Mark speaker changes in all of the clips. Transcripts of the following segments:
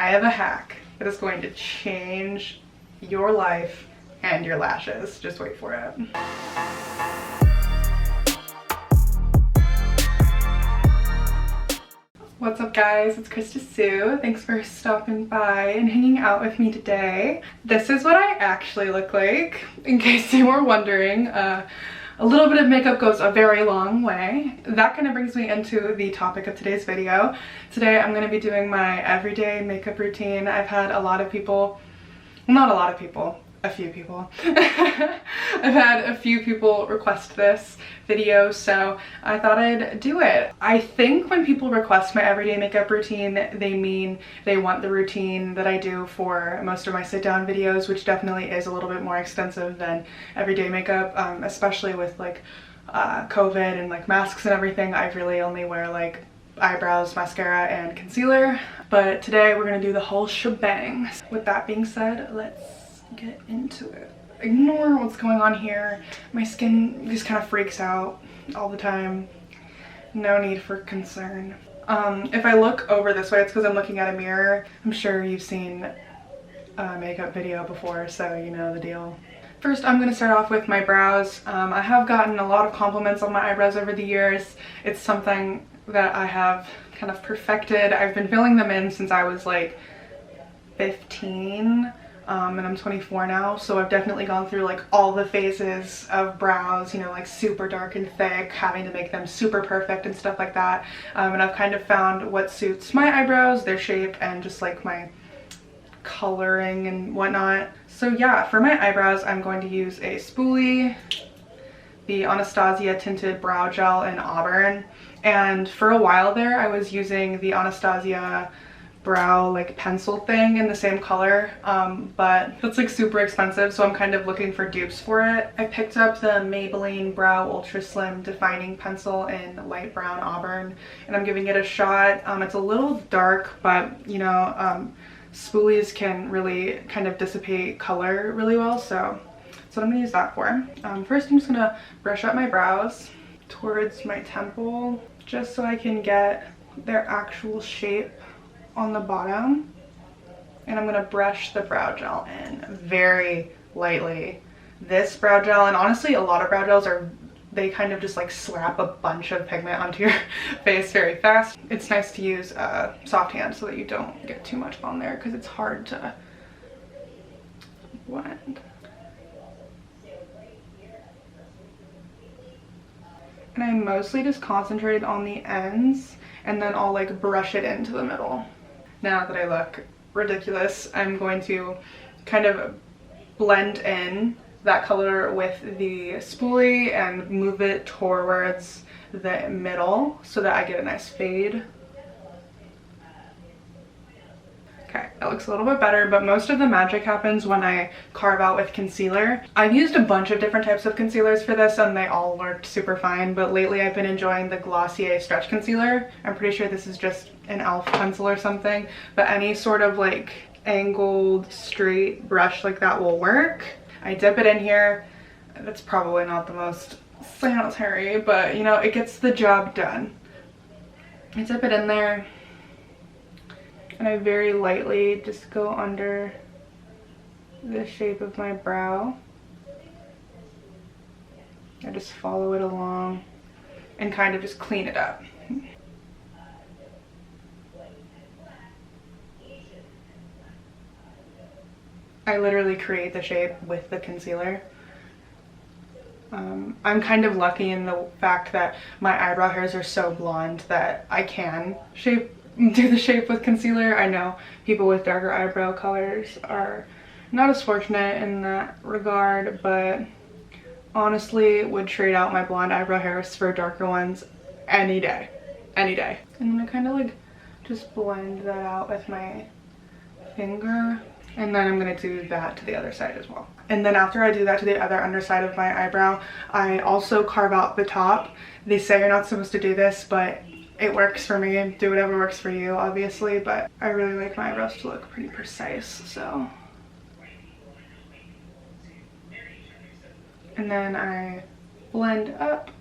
Speaker 1: I have a hack that is going to change your life and your lashes. Just wait for it. What's up guys, it's Krista Sue. Thanks for stopping by and hanging out with me today. This is what I actually look like, in case you were wondering. A little bit of makeup goes a very long way. That kind of brings me into the topic of today's video. Today I'm going to be doing my everyday makeup routine. I've had a lot of people, well, not a lot of people, a few people. I've had a few people request this video, so I thought I'd do it. I think when people request my everyday makeup routine, they mean they want the routine that I do for most of my sit down videos, which definitely is a little bit more extensive than everyday makeup, especially with like COVID and like masks and everything. I really only wear like eyebrows, mascara, and concealer. But today we're gonna do the whole shebang. With that being said, let's get into it. Ignore what's going on here. My skin just kind of freaks out all the time. No need for concern. If I look over this way, it's because I'm looking at a mirror. I'm sure you've seen a makeup video before, so you know the deal. First, I'm going to start off with my brows. I have gotten a lot of compliments on my eyebrows over the years. It's something that I have kind of perfected. I've been filling them in since I was like 15. And I'm 24 now, so I've definitely gone through like all the phases of brows, you know, like super dark and thick, having to make them super perfect and stuff like that. And I've kind of found what suits my eyebrows, their shape, and just like my coloring and whatnot. So yeah, for my eyebrows, I'm going to use a spoolie, the Anastasia Tinted Brow Gel in Auburn. And for a while there, I was using the Anastasia brow like pencil thing in the same color, but it's like super expensive, so I'm kind of looking for dupes for it. I picked up the Maybelline Brow Ultra Slim Defining Pencil in light brown Auburn, and I'm giving it a shot. It's a little dark, but you know, spoolies can really kind of dissipate color really well, so that's what I'm gonna use that for. First, I'm just gonna brush up my brows towards my temple, just so I can get their actual shape on the bottom, and I'm gonna brush the brow gel in very lightly. This brow gel, and honestly a lot of brow gels they kind of just like slap a bunch of pigment onto your face very fast. It's nice to use a soft hand so that you don't get too much on there, because it's hard to blend. And I mostly just concentrated on the ends, and then I'll like brush it into the middle. Now that I look ridiculous, I'm going to kind of blend in that color with the spoolie and move it towards the middle so that I get a nice fade. Okay, that looks a little bit better, but most of the magic happens when I carve out with concealer. I've used a bunch of different types of concealers for this and they all worked super fine, but lately I've been enjoying the Glossier Stretch Concealer. I'm pretty sure this is just an e.l.f. pencil or something, but any sort of like angled straight brush like that will work. I dip it in here. That's probably not the most sanitary, but you know, it gets the job done. I dip it in there, and I very lightly just go under the shape of my brow. I just follow it along and kind of just clean it up. I literally create the shape with the concealer. I'm kind of lucky in the fact that my eyebrow hairs are so blonde that I can do the shape with concealer. I know people with darker eyebrow colors are not as fortunate in that regard, but honestly would trade out my blonde eyebrow hairs for darker ones any day. Any day. I'm gonna kind of like just blend that out with my finger, and then I'm gonna do that to the other side as well. And then after I do that to the other underside of my eyebrow, I also carve out the top. They say you're not supposed to do this, but it works for me. Do whatever works for you, obviously, but I really like my eyebrows to look pretty precise, so. And then I blend up.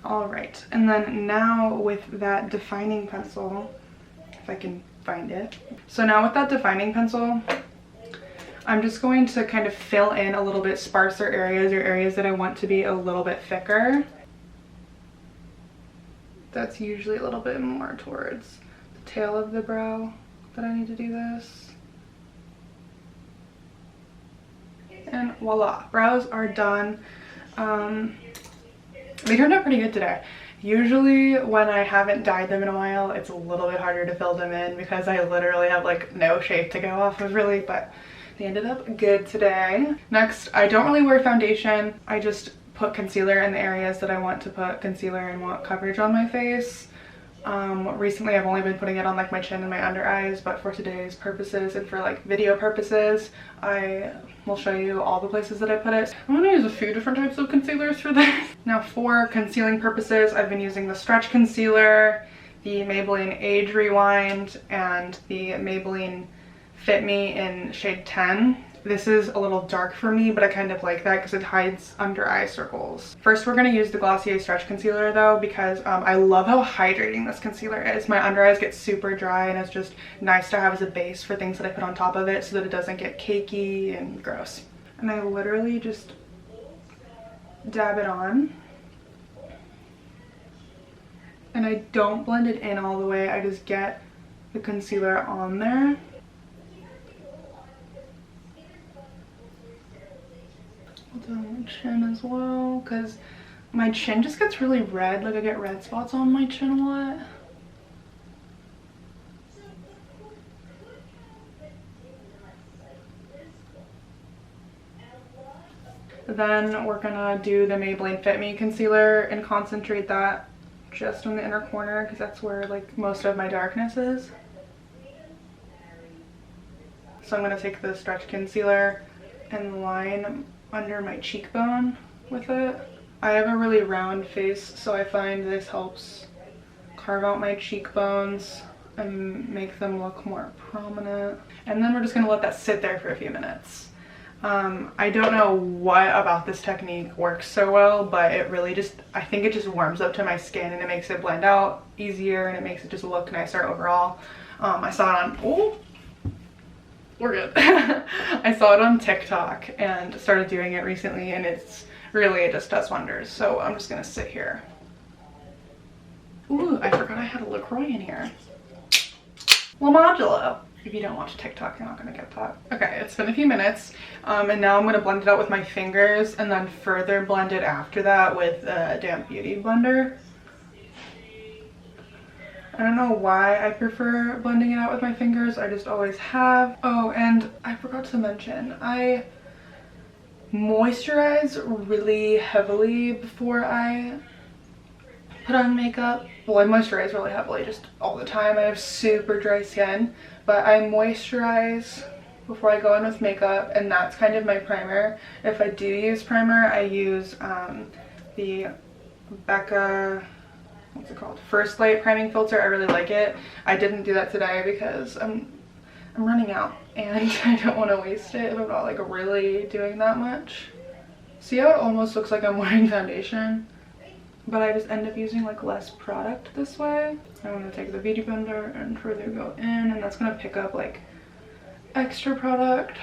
Speaker 1: All right, and then now with that defining pencil, if I can find it. So now with that defining pencil, I'm just going to kind of fill in a little bit sparser areas or areas that I want to be a little bit thicker. That's usually a little bit more towards the tail of the brow that I need to do this. And voila, brows are done. They turned out pretty good today. Usually when I haven't dyed them in a while, it's a little bit harder to fill them in because I literally have like no shape to go off of really, but they ended up good today. Next, I don't really wear foundation. I just put concealer in the areas that I want to put concealer and want coverage on my face. Recently I've only been putting it on like my chin and my under eyes, but for today's purposes and for like video purposes, I will show you all the places that I put it. I'm gonna use a few different types of concealers for this. Now for concealing purposes, I've been using the stretch concealer, the Maybelline Age Rewind, and the Maybelline Fit Me in shade 10. This is a little dark for me, but I kind of like that because it hides under eye circles. First, we're going to use the Glossier Stretch Concealer though, because I love how hydrating this concealer is. My under eyes get super dry and it's just nice to have as a base for things that I put on top of it so that it doesn't get cakey and gross. And I literally just dab it on. And I don't blend it in all the way, I just get the concealer on there. Down my chin as well, because my chin just gets really red. Like I get red spots on my chin a lot. Then we're gonna do the Maybelline Fit Me concealer and concentrate that just on the inner corner because that's where like most of my darkness is. So I'm gonna take the stretch concealer and line under my cheekbone with it. I have a really round face, so I find this helps carve out my cheekbones and make them look more prominent. And then we're just gonna let that sit there for a few minutes. I don't know what about this technique works so well, but it really just, I think it just warms up to my skin and it makes it blend out easier and it makes it just look nicer overall. I saw it on, oh, we're good. I saw it on TikTok and started doing it recently and it's really, it just does wonders. So I'm just gonna sit here. Ooh, I forgot I had a LaCroix in here. La Modulo. If you don't watch TikTok, you're not gonna get that. Okay, it's been a few minutes and now I'm gonna blend it out with my fingers and then further blend it after that with a damp beauty blender. I don't know why I prefer blending it out with my fingers, I just always have. Oh, and I forgot to mention, I moisturize really heavily before I put on makeup. Well, I moisturize really heavily just all the time. I have super dry skin, but I moisturize before I go in with makeup, and that's kind of my primer. If I do use primer, I use the Becca, what's it called, First Light priming filter. I really like it. I didn't do that today because I'm running out and I don't want to waste it if I'm not like really doing that much. See how it almost looks like I'm wearing foundation, but I just end up using like less product this way. I'm going to take the beauty blender and further go in, and that's going to pick up like extra product.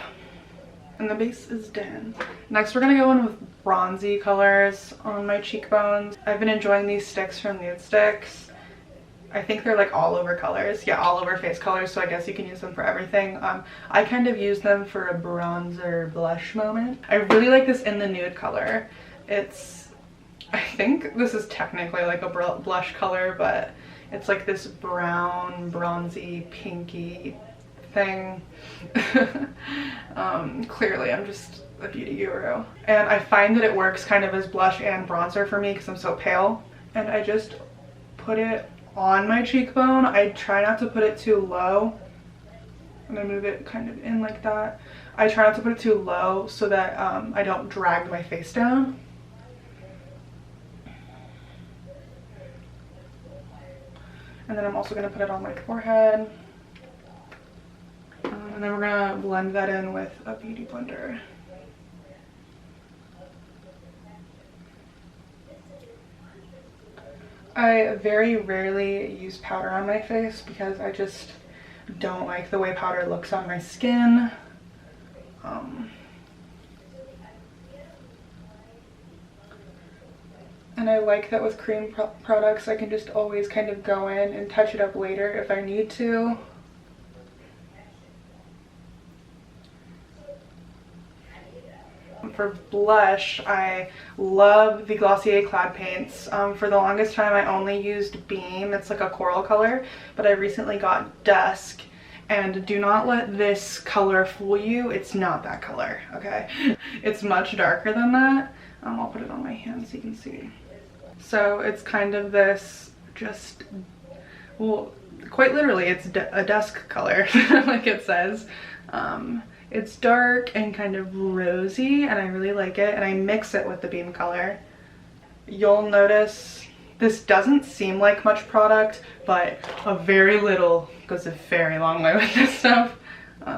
Speaker 1: And the base is done. Next we're gonna go in with bronzy colors on my cheekbones. I've been enjoying these sticks from Nude Sticks. I think they're like all over colors. Yeah, all over face colors, so I guess you can use them for everything. I kind of use them for a bronzer blush moment. I really like this in the nude color. It's, I think this is technically like a blush color, but it's like this brown, bronzy, pinky thing. Clearly I'm just a beauty guru, and I find that it works kind of as blush and bronzer for me because I'm so pale. And I just put it on my cheekbone. I try not to put it too low, and I move it kind of in like that. I try not to put it too low so that I don't drag my face down. And then I'm also going to put it on my forehead. And then we're gonna blend that in with a beauty blender. I very rarely use powder on my face because I just don't like the way powder looks on my skin. And I like that with cream products I can just always kind of go in and touch it up later if I need to. For blush, I love the Glossier Cloud Paints. For the longest time I only used Beam. It's like a coral color, but I recently got Dusk, and do not let this color fool you. It's not that color, okay? It's much darker than that. I'll put it on my hand so you can see. So it's kind of this just, well, quite literally it's a dusk color like it says. It's dark and kind of rosy, and I really like it, and I mix it with the Beam color. You'll notice this doesn't seem like much product, but a very little goes a very long way with this stuff.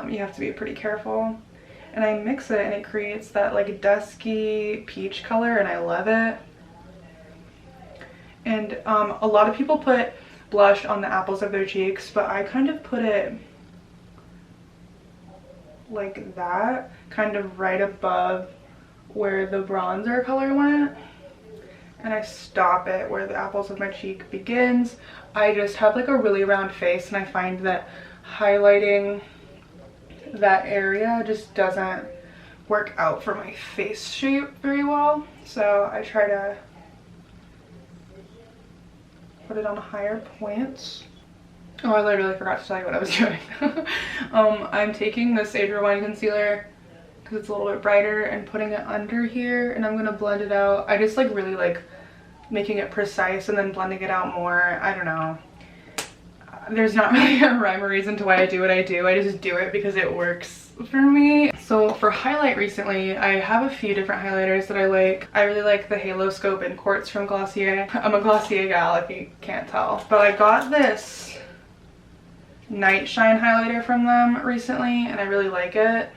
Speaker 1: You have to be pretty careful. And I mix it and it creates that like dusky peach color, and I love it. And a lot of people put blush on the apples of their cheeks, but I kind of put it like that, kind of right above where the bronzer color went, and I stop it where the apples of my cheek begins. I just have like a really round face, and I find that highlighting that area just doesn't work out for my face shape very well, so I try to put it on higher points. Oh, I literally forgot to tell you what I was doing. I'm taking this Age Rewind concealer because it's a little bit brighter and putting it under here, and I'm gonna blend it out. I just like really like making it precise and then blending it out more. I don't know. There's not really a rhyme or reason to why I do what I do. I just do it because it works for me. So for highlight recently, I have a few different highlighters that I like. I really like the Halo Scope in Quartz from Glossier. I'm a Glossier gal if you can't tell. But I got this Night Shine highlighter from them recently, and I really like it.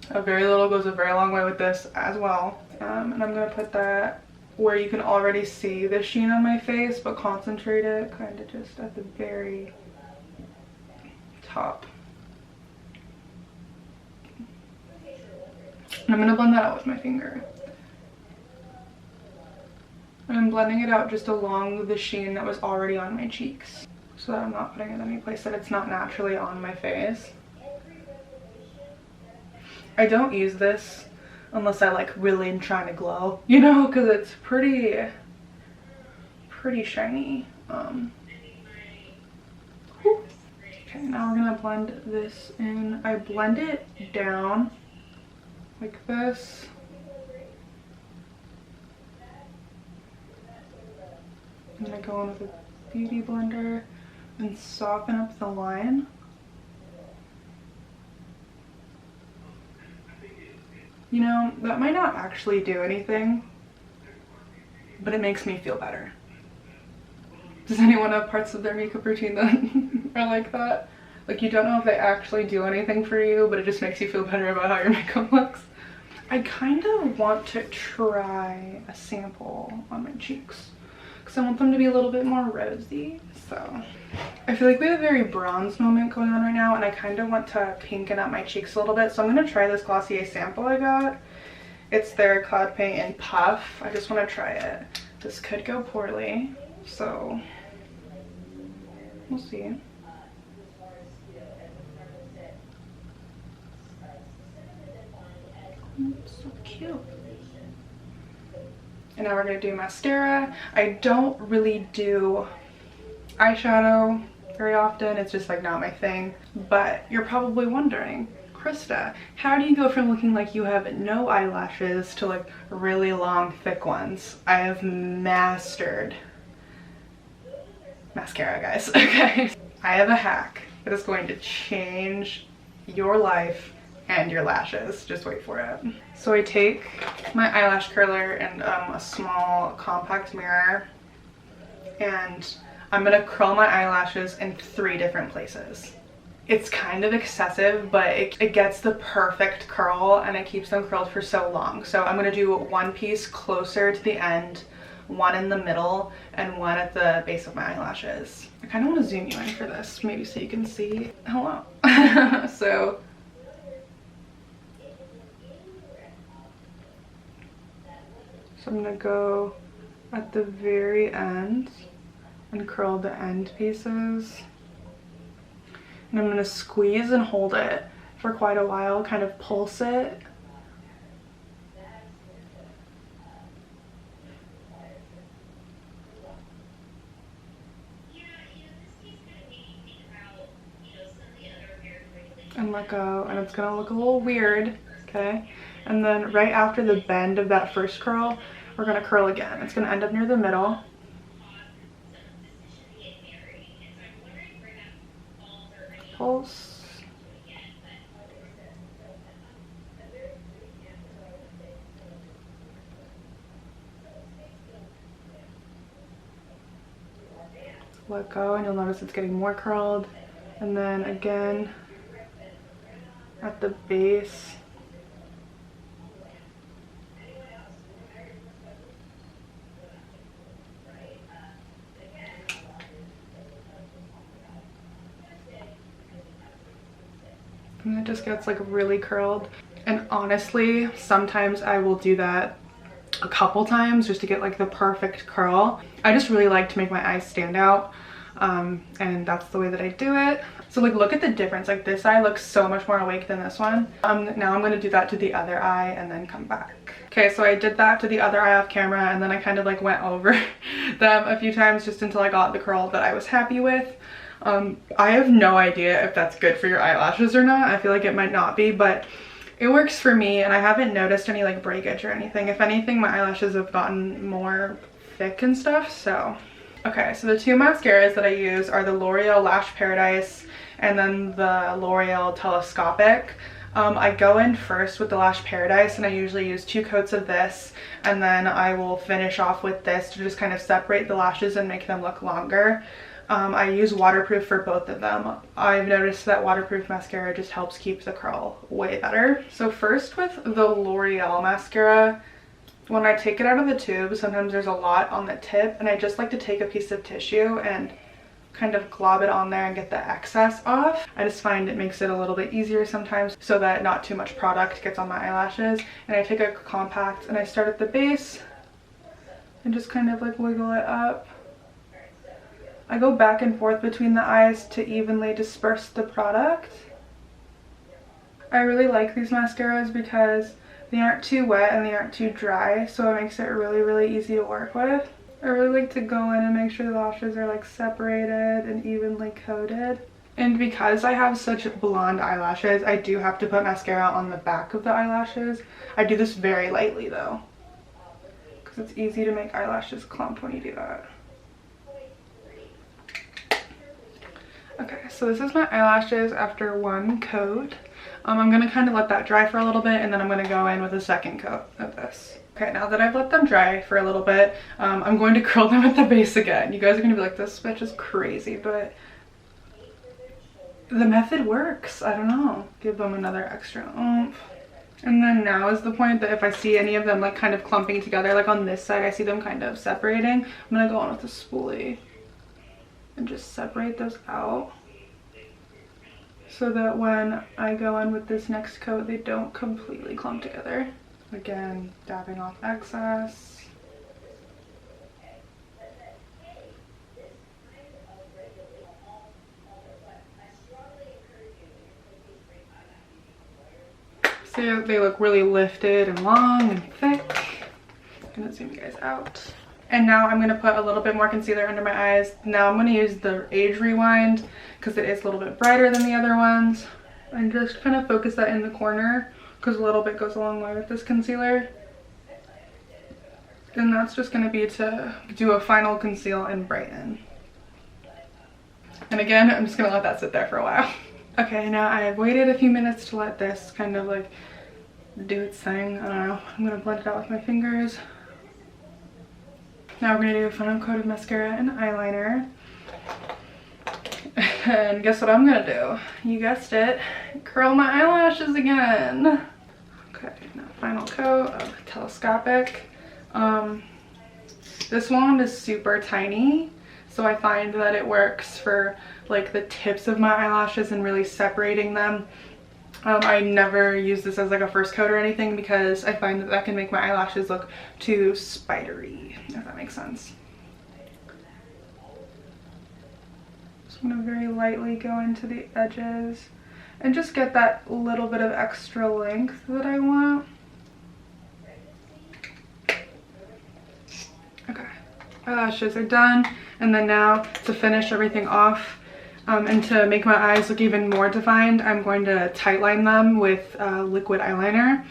Speaker 1: A very little goes a very long way with this as well. And I'm gonna put that where you can already see the sheen on my face, but concentrate it kind of just at the very top. And I'm gonna blend that out with my finger. And I'm blending it out just along the sheen that was already on my cheeks, so that I'm not putting it any place that it's not naturally on my face. I don't use this unless I like really am trying to glow, you know, because it's pretty shiny. Okay, now we're gonna blend this in. I blend it down like this. I'm gonna go in with a beauty blender and soften up the line. You know, that might not actually do anything, but it makes me feel better. Does anyone have parts of their makeup routine that are like that? Like, you don't know if they actually do anything for you, but it just makes you feel better about how your makeup looks. I kind of want to try a sample on my cheeks because I want them to be a little bit more rosy. So I feel like we have a very bronze moment going on right now, and I kind of want to pinken up my cheeks a little bit. So I'm going to try this Glossier sample I got. It's their Cloud Paint in Puff. I just want to try it. This could go poorly, so we'll see. So cute. And now we're going to do mascara. I don't really do eyeshadow very often. It's just like not my thing. But you're probably wondering, Krista, how do you go from looking like you have no eyelashes to like really long thick ones? I have mastered mascara, guys. Okay, I have a hack that is going to change your life and your lashes. Just wait for it. So I take my eyelash curler and a small compact mirror, and I'm gonna curl my eyelashes in 3 different places. It's kind of excessive, but it gets the perfect curl and it keeps them curled for so long. So I'm gonna do one piece closer to the end, one in the middle, and one at the base of my eyelashes. kind of want to zoom you in for this, maybe so you can see. Hello. So I'm gonna go at the very end and curl the end pieces. And I'm gonna squeeze and hold it for quite a while, kind of pulse it. And let go, and it's gonna look a little weird, okay? And then right after the bend of that first curl, we're gonna curl again. It's gonna end up near the middle. Pulse. Let go, and you'll notice it's getting more curled. And then again, at the base. And it just gets like really curled. And honestly, sometimes I will do that a couple times just to get like the perfect curl. I just really like to make my eyes stand out, and that's the way that I do it. So like, look at the difference. Like, this eye looks so much more awake than this one. Now I'm going to do that to the other eye and then come back. Okay, so I did that to the other eye off camera, and then I kind of like went over them a few times just until I got the curl that I was happy with. I have no idea if that's good for your eyelashes or not. I feel like it might not be, but it works for me, and I haven't noticed any like breakage or anything. If anything, my eyelashes have gotten more thick and stuff. So okay, so the two mascaras that I use are the L'Oreal Lash Paradise and then the L'Oreal Telescopic. I go in first with the Lash Paradise, and I usually use 2 coats of this, and then I will finish off with this to just kind of separate the lashes and make them look longer. I use waterproof for both of them. I've noticed that waterproof mascara just helps keep the curl way better. So first with the L'Oreal mascara, when I take it out of the tube, sometimes there's a lot on the tip, and I just like to take a piece of tissue and kind of glob it on there and get the excess off. I just find it makes it a little bit easier sometimes so that not too much product gets on my eyelashes. And I take a compact and I start at the base and just kind of like wiggle it up. I go back and forth between the eyes to evenly disperse the product. I really like these mascaras because they aren't too wet and they aren't too dry, so it makes it really easy to work with. I really like to go in and make sure the lashes are like separated and evenly coated. And because I have such blonde eyelashes, I do have to put mascara on the back of the eyelashes. I do this very lightly though, because it's easy to make eyelashes clump when you do that. Okay, so this is my eyelashes after 1 coat. I'm gonna kind of let that dry for a little bit, and then I'm gonna go in with a second coat of this. Okay, now that I've let them dry for a little bit, I'm going to curl them at the base again. You guys are gonna be like, this bitch is crazy, but the method works. I don't know. Give them another extra oomph. And then now is the point that if I see any of them like kind of clumping together, like on this side, I see them kind of separating, I'm gonna go on with a spoolie and just separate those out, so that when I go in with this next coat, they don't completely clump together. Again, dabbing off excess. So they look really lifted and long and thick. I'm gonna zoom you guys out. And now I'm going to put a little bit more concealer under my eyes. Now I'm going to use the Age Rewind because it is a little bit brighter than the other ones. And just kind of focus that in the corner because a little bit goes a long way with this concealer. And that's just going to be to do a final Conceal and Brighten. And again, I'm just going to let that sit there for a while. Okay, now I've waited a few minutes to let this kind of like do its thing. I don't know. I'm going to blend it out with my fingers. Now we're going to do a final coat of mascara and eyeliner. And guess what I'm going to do? You guessed it. Curl my eyelashes again. Okay, now final coat of Telescopic. This wand is super tiny, So I find that it works for like the tips of my eyelashes and really separating them. I never use this as like a first coat or anything because I find that can make my eyelashes look too spidery, if that makes sense. So I'm going to very lightly go into the edges and just get that little bit of extra length that I want. Okay, eyelashes are done, and then now to finish everything off and to make my eyes look even more defined, I'm going to tightline them with liquid eyeliner.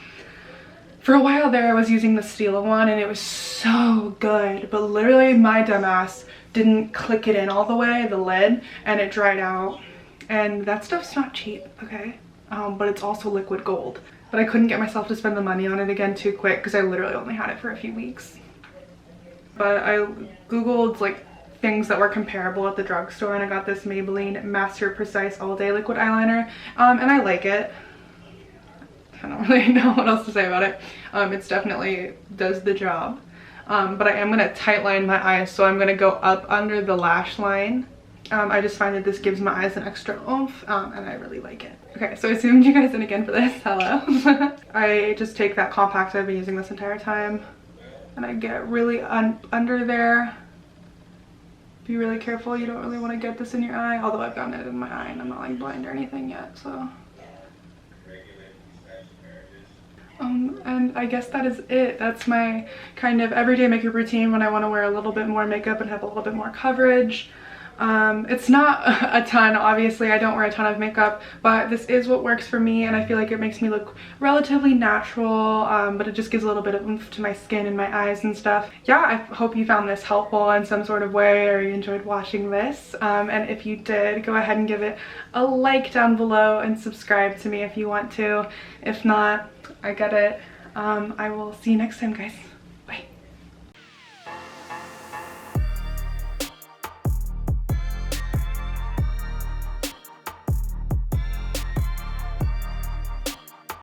Speaker 1: For a while there I was using the Stila one and it was so good, but literally my dumbass didn't click it in all the way, the lid, and it dried out. And that stuff's not cheap, okay? But it's also liquid gold. But I couldn't get myself to spend the money on it again too quick because I literally only had it for a few weeks. But I googled like things that were comparable at the drugstore and I got this Maybelline Master Precise All Day Liquid Eyeliner, and I like it. I don't really know what else to say about it. It's definitely does the job. But I am going to tightline my eyes, so I'm going to go up under the lash line. I just find that this gives my eyes an extra oomph, and I really like it. Okay, so I zoomed you guys in again for this. Hello. I just take that compact I've been using this entire time and I get really under there. Be really careful, you don't really want to get this in your eye, although I've gotten it in my eye and I'm not like blind or anything yet, so. And I guess that is it. That's my kind of everyday makeup routine when I want to wear a little bit more makeup and have a little bit more coverage. It's not a ton, obviously I don't wear a ton of makeup, but this is what works for me and I feel like it makes me look relatively natural, but it just gives a little bit of oomph to my skin and my eyes and stuff. Yeah, I hope you found this helpful in some sort of way or you enjoyed watching this, and if you did, go ahead and give it a like down below and subscribe to me if you want to. If not, I get it. I will see you next time, guys.